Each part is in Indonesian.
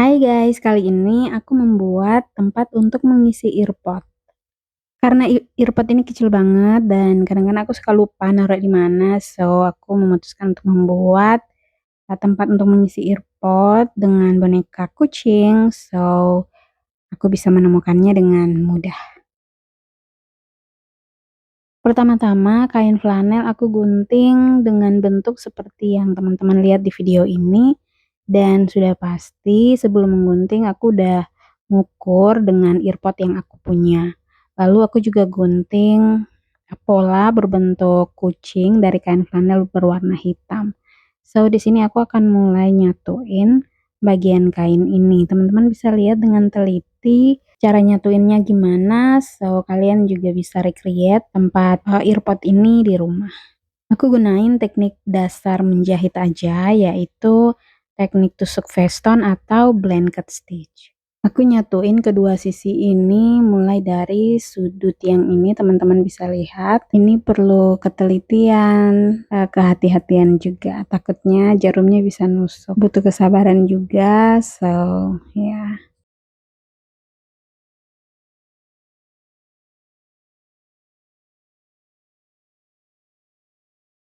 Hai guys, kali ini aku membuat tempat untuk mengisi earpod. Karena earpod ini kecil banget dan kadang-kadang aku suka lupa naruh di mana, so aku memutuskan untuk membuat tempat untuk mengisi earpod dengan boneka kucing, so aku bisa menemukannya dengan mudah. Pertama-tama kain flanel aku gunting dengan bentuk seperti yang teman-teman lihat di video ini, dan sudah pasti sebelum menggunting aku udah ngukur dengan earpod yang aku punya. Lalu aku juga gunting pola berbentuk kucing dari kain flanel berwarna hitam. So di sini aku akan mulai nyatuin bagian kain ini. Teman-teman bisa lihat dengan teliti cara nyatuinnya gimana, so kalian juga bisa recreate tempat earpod ini di rumah. Aku gunain teknik dasar menjahit aja, yaitu teknik tusuk veston atau blanket stitch. Aku nyatuin kedua sisi ini mulai dari sudut yang ini, teman-teman bisa lihat. Ini perlu ketelitian, kehati-hatian juga. Takutnya jarumnya bisa nusuk. Butuh kesabaran juga, so ya.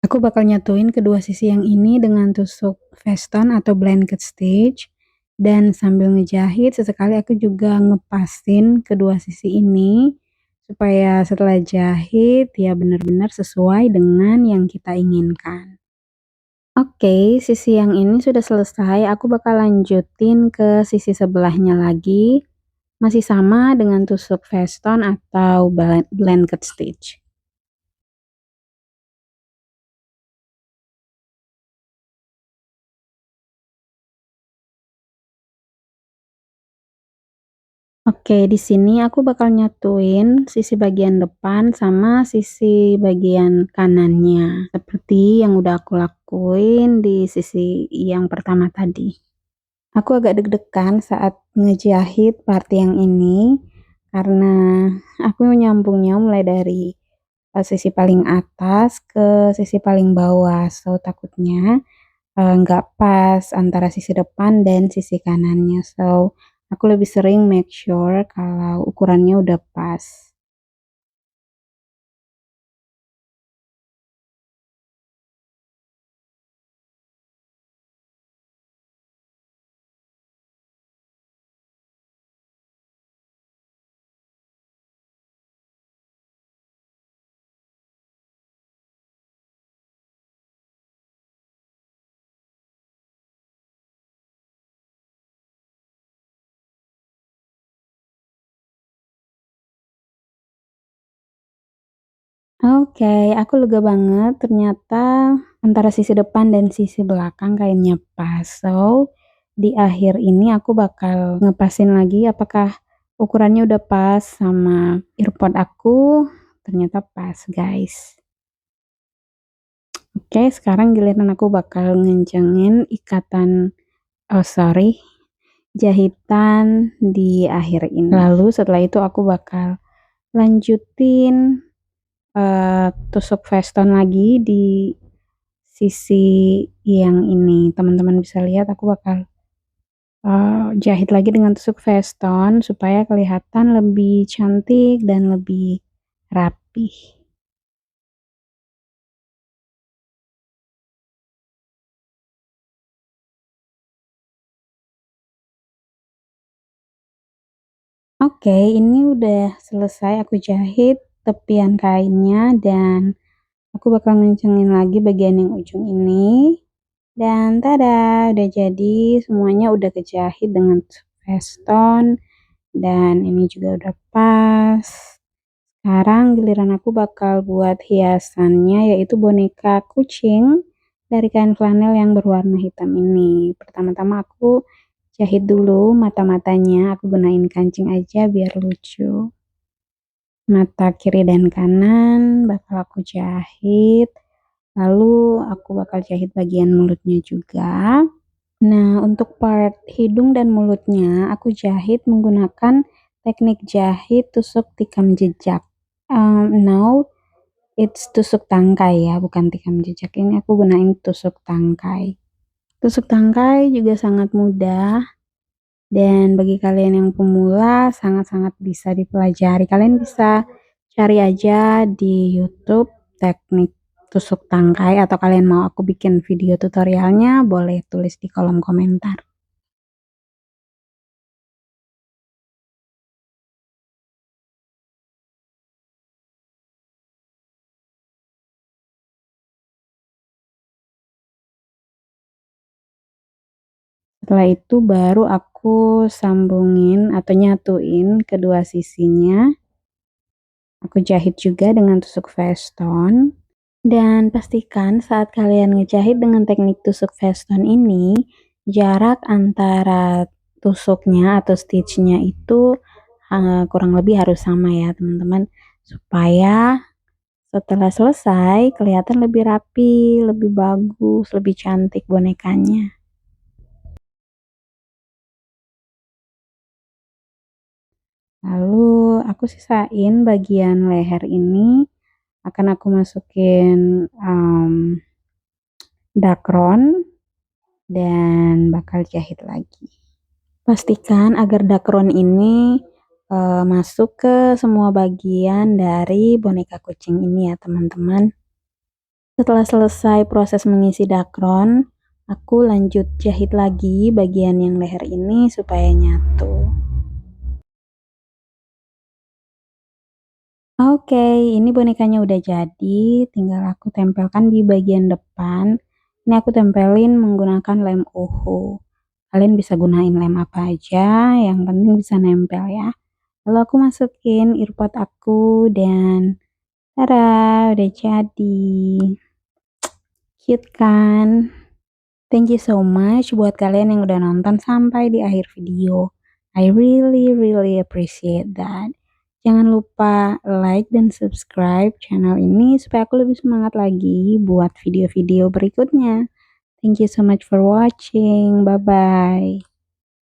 Aku bakal nyatuin kedua sisi yang ini dengan tusuk veston atau blanket stitch, dan sambil ngejahit sesekali aku juga ngepasin kedua sisi ini supaya setelah jahit ya benar-benar sesuai dengan yang kita inginkan. Oke, sisi yang ini sudah selesai, aku bakal lanjutin ke sisi sebelahnya lagi, masih sama dengan tusuk veston atau blanket stitch. Oke, di sini aku bakal nyatuin sisi bagian depan sama sisi bagian kanannya, seperti yang udah aku lakuin di sisi yang pertama tadi. Aku agak deg-degan saat ngejahit part yang ini, karena aku nyambungnya mulai dari sisi paling atas ke sisi paling bawah, so takutnya nggak pas antara sisi depan dan sisi kanannya. So, aku lebih sering make sure kalau ukurannya udah pas. Oke, aku lega banget ternyata antara sisi depan dan sisi belakang kainnya pas. So, di akhir ini aku bakal ngepasin lagi apakah ukurannya udah pas sama earpod aku. Ternyata pas, guys. Oke, sekarang giliran aku bakal ngencengin ikatan, oh sorry, jahitan di akhir ini. Lalu setelah itu aku bakal lanjutin tusuk veston lagi di sisi yang ini. Teman-teman bisa lihat aku bakal jahit lagi dengan tusuk veston supaya kelihatan lebih cantik dan lebih rapih. Oke, ini udah selesai aku jahit tepian kainnya, dan aku bakal ngencengin lagi bagian yang ujung ini. Dan tada, udah jadi, semuanya udah kejahit dengan veston dan ini juga udah pas. Sekarang giliran aku bakal buat hiasannya, yaitu boneka kucing dari kain flanel yang berwarna hitam ini. Pertama-tama aku jahit dulu mata-matanya, aku gunain kancing aja biar lucu. Mata kiri dan kanan bakal aku jahit, lalu aku bakal jahit bagian mulutnya juga. Nah, untuk part hidung dan mulutnya aku jahit menggunakan teknik jahit tusuk tikam jejak. Now it's tusuk tangkai ya, bukan tikam jejak. Ini aku gunain tusuk tangkai. Tusuk tangkai juga sangat mudah. Dan bagi kalian yang pemula sangat-sangat bisa dipelajari. Kalian bisa cari aja di YouTube teknik tusuk tangkai, atau kalian mau aku bikin video tutorialnya boleh tulis di kolom komentar. Setelah itu baru aku sambungin atau nyatuin kedua sisinya. Aku jahit juga dengan tusuk veston. Dan pastikan saat kalian ngejahit dengan teknik tusuk veston ini, jarak antara tusuknya atau stitchnya itu kurang lebih harus sama ya teman-teman, supaya setelah selesai kelihatan lebih rapi, lebih bagus, lebih cantik bonekanya. Lalu aku sisain bagian leher ini, akan aku masukin dakron dan bakal jahit lagi. Pastikan agar dakron ini masuk ke semua bagian dari boneka kucing ini ya teman-teman. Setelah selesai proses mengisi dakron, aku lanjut jahit lagi bagian yang leher ini supaya nyatu. Oke, ini bonekanya udah jadi, tinggal aku tempelkan di bagian depan. Ini aku tempelin menggunakan lem uhu. Kalian bisa gunain lem apa aja, yang penting bisa nempel ya. Lalu aku masukin earpod aku dan tada, udah jadi. Cute kan? Thank you so much buat kalian yang udah nonton sampai di akhir video. I really appreciate that. Jangan lupa like dan subscribe channel ini supaya aku lebih semangat lagi buat video-video berikutnya. Thank you so much for watching. Bye-bye.